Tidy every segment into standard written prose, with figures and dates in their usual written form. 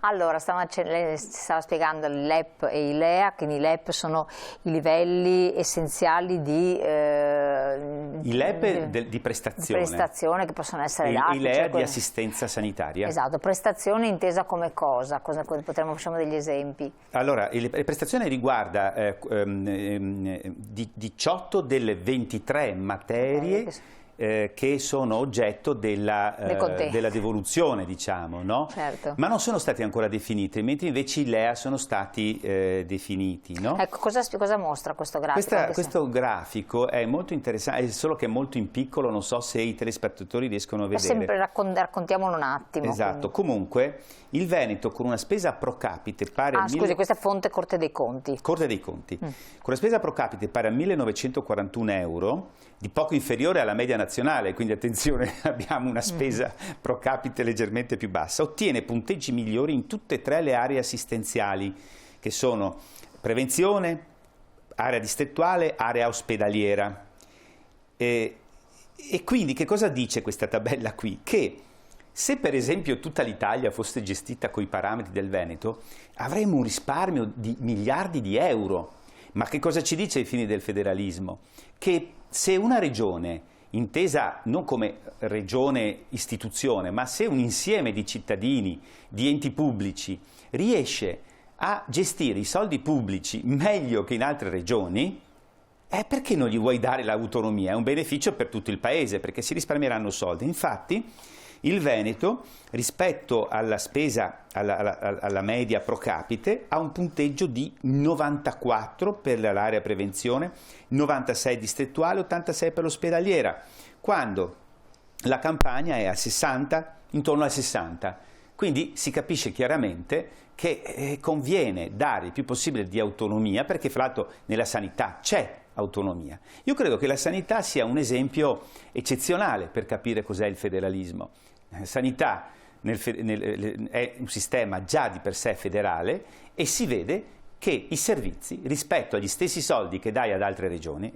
Allora, lei stava spiegando il LEP e i LEA, quindi i LEP sono i livelli essenziali di... I LEP di prestazione. Che possono essere dati. I LEA di assistenza sanitaria. Esatto, prestazione intesa come cosa? Facciamo degli esempi. Allora, le prestazione riguarda 18 delle 23 materie che sono oggetto della devoluzione, diciamo, no? Certo. Ma non sono state ancora definite, mentre invece i LEA sono stati definiti, no? Ecco, cosa mostra questo grafico? Questo grafico è molto interessante, è solo che è molto in piccolo, non so se i telespettatori riescono a vedere. Sempre raccontiamolo un attimo. Esatto, comunque il Veneto con una spesa pro capite pari a... scusi, questa è fonte Corte dei Conti. Corte dei Conti. Con una spesa pro capite pari a 1.941 euro, di poco inferiore alla media nazionale, quindi attenzione, abbiamo una spesa pro capite leggermente più bassa, ottiene punteggi migliori in tutte e tre le aree assistenziali, che sono prevenzione, area distrettuale, area ospedaliera. E quindi che cosa dice questa tabella qui? Che se per esempio tutta l'Italia fosse gestita con i parametri del Veneto, avremmo un risparmio di miliardi di euro. Ma che cosa ci dice ai fini del federalismo? Che se una regione, intesa non come regione istituzione, ma se un insieme di cittadini, di enti pubblici, riesce a gestire i soldi pubblici meglio che in altre regioni, perché non gli vuoi dare l'autonomia? È un beneficio per tutto il paese, perché si risparmieranno soldi. Infatti il Veneto, rispetto alla spesa, alla media pro capite, ha un punteggio di 94 per l'area prevenzione, 96 distrettuale, 86 per l'ospedaliera, quando la Campania è a 60, intorno a 60. Quindi si capisce chiaramente che conviene dare il più possibile di autonomia, perché fra l'altro nella sanità c'è autonomia. Io credo che la sanità sia un esempio eccezionale per capire cos'è il federalismo. La sanità è un sistema già di per sé federale e si vede che i servizi, rispetto agli stessi soldi che dai ad altre regioni,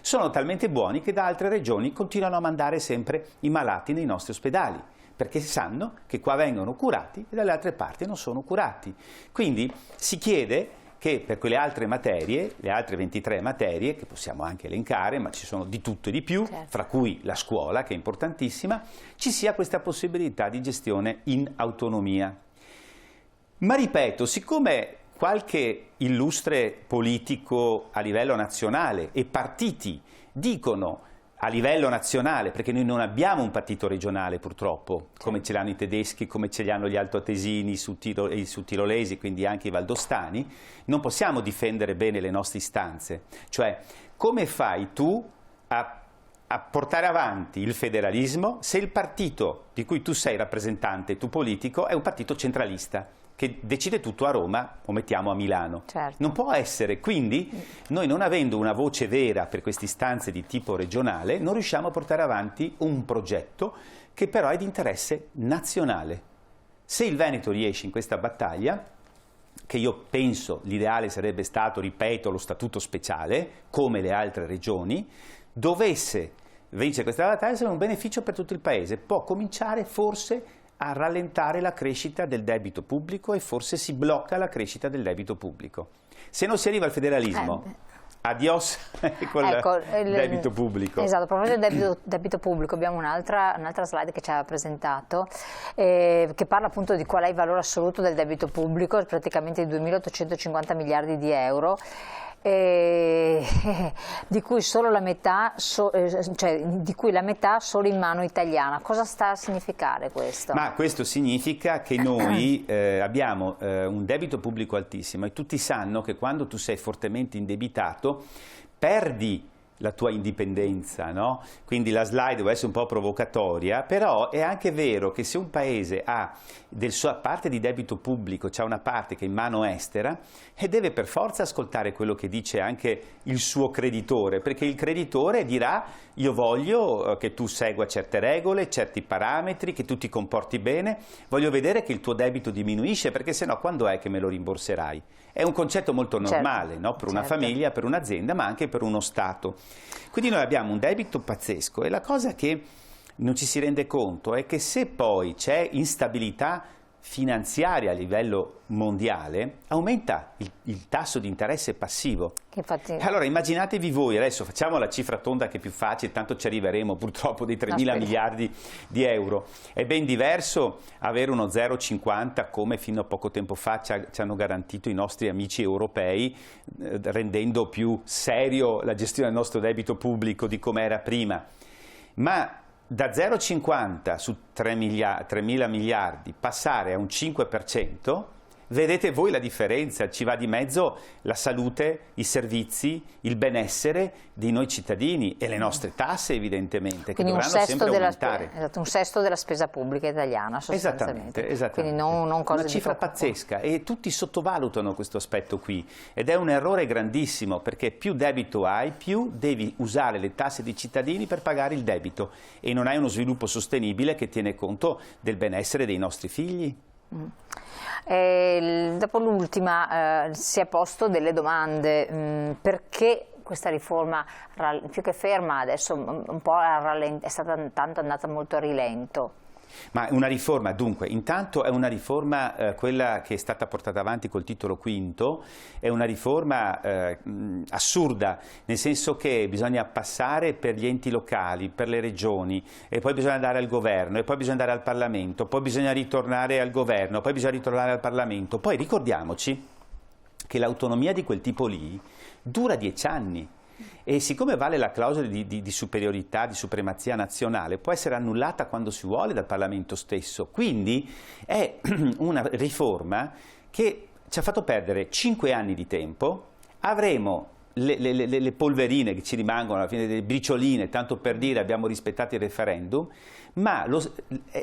sono talmente buoni che da altre regioni continuano a mandare sempre i malati nei nostri ospedali, perché sanno che qua vengono curati e dalle altre parti non sono curati. Quindi si chiede che per quelle altre materie, le altre 23 materie, che possiamo anche elencare, ma ci sono di tutto e di più, fra cui la scuola, che è importantissima, ci sia questa possibilità di gestione in autonomia. Ma ripeto, siccome qualche illustre politico a livello nazionale e partiti dicono a livello nazionale, perché noi non abbiamo un partito regionale purtroppo, come ce l'hanno i tedeschi, come ce li hanno gli altoatesini, i sudtirolesi, quindi anche i valdostani, non possiamo difendere bene le nostre istanze. Cioè, come fai tu a portare avanti il federalismo se il partito di cui tu sei rappresentante, tu politico, è un partito centralista, che decide tutto a Roma o mettiamo a Milano. Certo. Non può essere, quindi noi non avendo una voce vera per queste istanze di tipo regionale non riusciamo a portare avanti un progetto che però è di interesse nazionale. Se il Veneto riesce in questa battaglia, che io penso l'ideale sarebbe stato, ripeto, lo statuto speciale, come le altre regioni, dovesse vincere questa battaglia sarebbe un beneficio per tutto il Paese, può cominciare forse a rallentare la crescita del debito pubblico e forse si blocca la crescita del debito pubblico. Se non si arriva al federalismo, adios con il debito pubblico. Esatto, proprio del debito pubblico abbiamo un'altra slide che ci aveva presentato che parla appunto di qual è il valore assoluto del debito pubblico, praticamente di 2.850 miliardi di euro. Di cui solo la metà, di cui la metà solo in mano italiana. Cosa sta a significare questo? Ma questo significa che noi abbiamo un debito pubblico altissimo e tutti sanno che quando tu sei fortemente indebitato perdi la tua indipendenza, no? Quindi la slide deve essere un po' provocatoria, però è anche vero che se un paese ha del sua parte di debito pubblico, c'ha una parte che è in mano estera, e deve per forza ascoltare quello che dice anche il suo creditore, perché il creditore dirà: io voglio che tu segua certe regole, certi parametri, che tu ti comporti bene, voglio vedere che il tuo debito diminuisce, perché sennò quando è che me lo rimborserai? È un concetto molto normale, no? Per una famiglia, per un'azienda, ma anche per uno Stato. Quindi noi abbiamo un debito pazzesco e la cosa che non ci si rende conto è che se poi c'è instabilità finanziaria a livello mondiale, aumenta il tasso di interesse passivo. Infatti... Allora immaginatevi voi, adesso facciamo la cifra tonda che è più facile, tanto ci arriveremo purtroppo dei 3.000 miliardi di euro. È ben diverso avere uno 0,50 come fino a poco tempo fa ci hanno garantito i nostri amici europei, rendendo più serio la gestione del nostro debito pubblico di come era prima. Ma da 0,50 su 3.000 miliardi passare a un 5%, vedete voi la differenza, ci va di mezzo la salute, i servizi, il benessere di noi cittadini e le nostre tasse evidentemente, che dovranno sempre aumentare. Esatto, un sesto della spesa pubblica italiana sostanzialmente. Esattamente. Quindi non cose una cifra pazzesca e tutti sottovalutano questo aspetto qui ed è un errore grandissimo perché più debito hai, più devi usare le tasse dei cittadini per pagare il debito e non hai uno sviluppo sostenibile che tiene conto del benessere dei nostri figli. Dopo l'ultima si è posto delle domande, perché questa riforma più che ferma adesso un po' è stata tanto andata molto a rilento? Ma una riforma, dunque, intanto è una riforma, quella che è stata portata avanti col titolo quinto, è una riforma assurda, nel senso che bisogna passare per gli enti locali, per le regioni, e poi bisogna andare al governo, e poi bisogna andare al Parlamento, poi bisogna ritornare al governo, poi bisogna ritornare al Parlamento. Poi ricordiamoci che l'autonomia di quel tipo lì dura 10 anni. E siccome vale la clausola di superiorità, di supremazia nazionale, può essere annullata quando si vuole dal Parlamento stesso. Quindi è una riforma che ci ha fatto perdere 5 anni di tempo, avremo le polverine che ci rimangono, alla fine delle bricioline, tanto per dire abbiamo rispettato il referendum, ma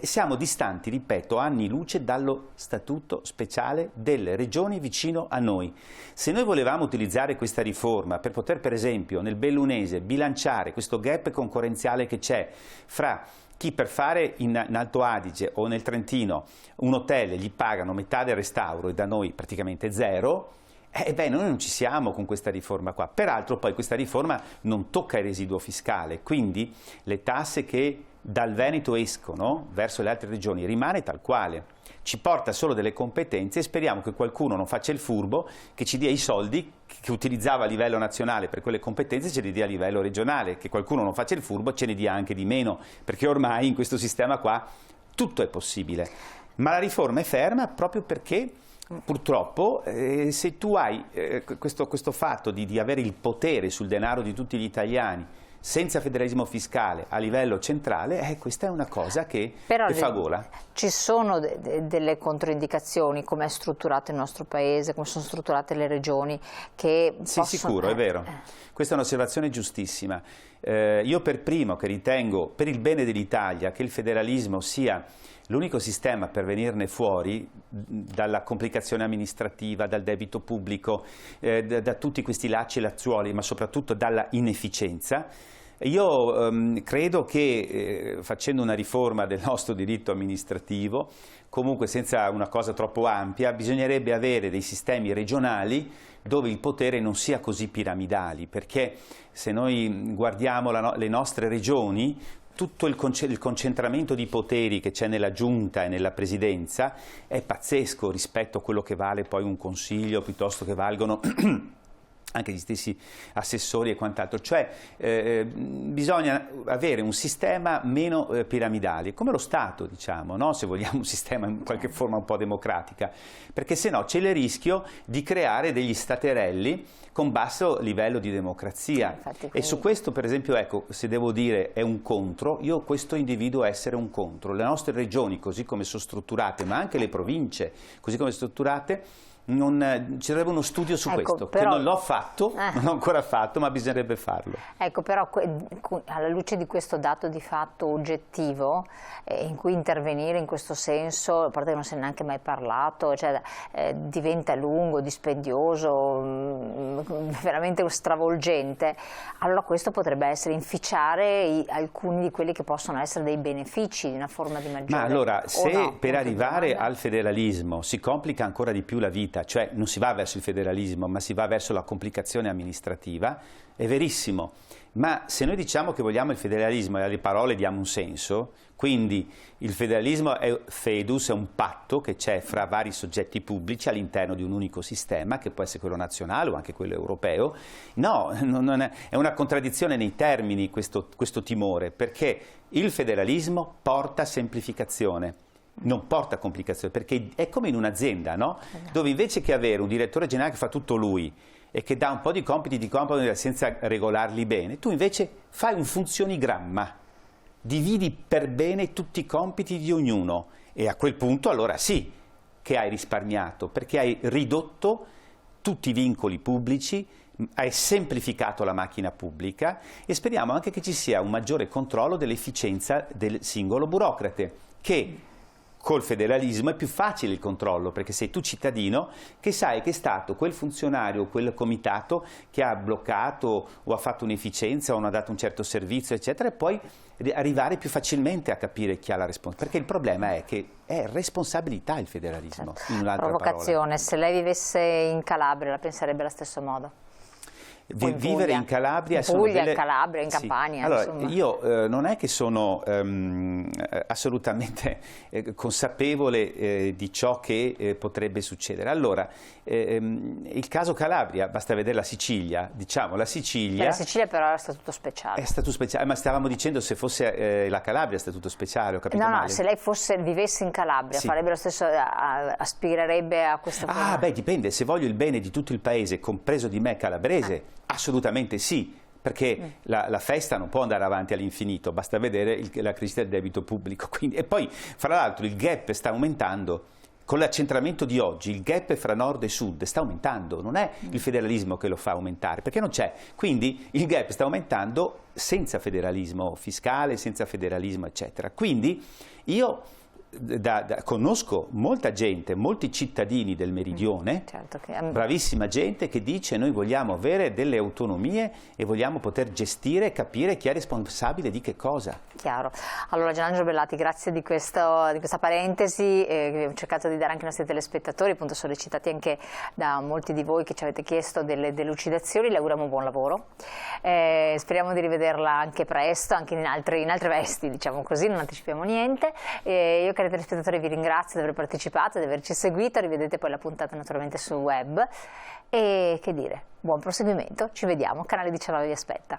siamo distanti, ripeto, anni luce dallo statuto speciale delle regioni vicino a noi. Se noi volevamo utilizzare questa riforma per poter, per esempio, nel bellunese bilanciare questo gap concorrenziale che c'è fra chi per fare in Alto Adige o nel Trentino un hotel gli pagano metà del restauro e da noi praticamente zero, noi non ci siamo con questa riforma qua. Peraltro poi questa riforma non tocca il residuo fiscale, quindi le tasse che dal Veneto escono verso le altre regioni rimane tal quale. Ci porta solo delle competenze e speriamo che qualcuno non faccia il furbo, che ci dia i soldi che utilizzava a livello nazionale per quelle competenze, ce li dia a livello regionale, che qualcuno non faccia il furbo, ce ne dia anche di meno, perché ormai in questo sistema qua tutto è possibile. Ma la riforma è ferma proprio perché purtroppo se tu hai questo fatto di avere il potere sul denaro di tutti gli italiani senza federalismo fiscale a livello centrale, questa è una cosa che fa gola. Ci sono delle controindicazioni, come è strutturato il nostro paese, come sono strutturate le regioni, che sì, sicuro, è vero. Questa è un'osservazione giustissima. Io per primo che ritengo, per il bene dell'Italia, che il federalismo sia l'unico sistema per venirne fuori dalla complicazione amministrativa, dal debito pubblico, da tutti questi lacci e lazzuoli, ma soprattutto dalla inefficienza. Io credo che facendo una riforma del nostro diritto amministrativo, comunque senza una cosa troppo ampia, bisognerebbe avere dei sistemi regionali dove il potere non sia così piramidali, perché se noi guardiamo le nostre regioni, tutto il concentramento di poteri che c'è nella giunta e nella presidenza è pazzesco rispetto a quello che vale poi un consiglio, piuttosto che valgono anche gli stessi assessori e quant'altro. Cioè bisogna avere un sistema meno piramidale, come lo Stato, diciamo, no? Se vogliamo un sistema in qualche forma un po' democratica, perché se no c'è il rischio di creare degli staterelli con basso livello di democrazia. E su questo, per esempio, ecco, se devo dire è un contro, io questo individuo essere un contro. Le nostre regioni, così come sono strutturate, ma anche le province, così come sono strutturate, ci sarebbe uno studio su questo, però, che non l'ho fatto, non ho ancora fatto, ma bisognerebbe farlo. Ecco, però alla luce di questo dato di fatto oggettivo, in cui intervenire in questo senso, a parte che non se ne è neanche mai parlato, cioè, diventa lungo, dispendioso, veramente stravolgente, allora questo potrebbe essere inficiare alcuni di quelli che possono essere dei benefici di una forma di maggiore. Ma allora, se per arrivare al federalismo si complica ancora di più la vita, finta, cioè non si va verso il federalismo, ma si va verso la complicazione amministrativa, è verissimo. Ma se noi diciamo che vogliamo il federalismo e alle parole diamo un senso, quindi il federalismo è fedus, è un patto che c'è fra vari soggetti pubblici all'interno di un unico sistema, che può essere quello nazionale o anche quello europeo, no, è una contraddizione nei termini questo timore, perché il federalismo porta semplificazione. Non porta complicazioni, perché è come in un'azienda, no? Dove invece che avere un direttore generale che fa tutto lui e che dà un po' di compiti senza regolarli bene, tu invece fai un funzionigramma, dividi per bene tutti i compiti di ognuno e a quel punto allora sì che hai risparmiato, perché hai ridotto tutti i vincoli pubblici, hai semplificato la macchina pubblica e speriamo anche che ci sia un maggiore controllo dell'efficienza del singolo burocrate, che col federalismo è più facile il controllo, perché sei tu cittadino che sai che è stato quel funzionario o quel comitato che ha bloccato o ha fatto un'efficienza o non ha dato un certo servizio, eccetera, e poi arrivare più facilmente a capire chi ha la responsabilità. Perché il problema è che è responsabilità il federalismo, certo. In un'altra provocazione, parola. Se lei vivesse in Calabria la penserebbe allo stesso modo? Vivere in Calabria, in Puglia, in Calabria, in Campania. Sì. Allora, insomma. Io non è che sono assolutamente consapevole di ciò che potrebbe succedere. Allora, il caso Calabria, basta vedere la Sicilia, diciamo la Sicilia... La Sicilia però è statuto speciale. È statuto speciale, ma stavamo dicendo se fosse la Calabria statuto speciale, ho capito male? No, se lei vivesse in Calabria, sì. Farebbe lo stesso, aspirerebbe a questa cosa? Ah, beh, dipende, se voglio il bene di tutto il paese, compreso di me calabrese, assolutamente sì, perché la festa non può andare avanti all'infinito, basta vedere la crisi del debito pubblico. Quindi, e poi, fra l'altro, il gap sta aumentando. Con l'accentramento di oggi il gap fra nord e sud sta aumentando, non è il federalismo che lo fa aumentare, perché non c'è. Quindi il gap sta aumentando senza federalismo fiscale, senza federalismo, eccetera. Quindi io conosco molta gente, molti cittadini del meridione, certo bravissima gente che dice noi vogliamo avere delle autonomie e vogliamo poter gestire e capire chi è responsabile di che cosa. Chiaro. Allora Gianangelo Bellati, grazie di questa parentesi che abbiamo cercato di dare anche ai nostri telespettatori, appunto sollecitati anche da molti di voi che ci avete chiesto delle delucidazioni. Le auguriamo buon lavoro, speriamo di rivederla anche presto, anche in altre vesti, diciamo così, non anticipiamo niente. Io cari telespettatori vi ringrazio di aver partecipato, di averci seguito, rivedete poi la puntata naturalmente sul web e che dire, buon proseguimento, ci vediamo, Canale 19 vi aspetta.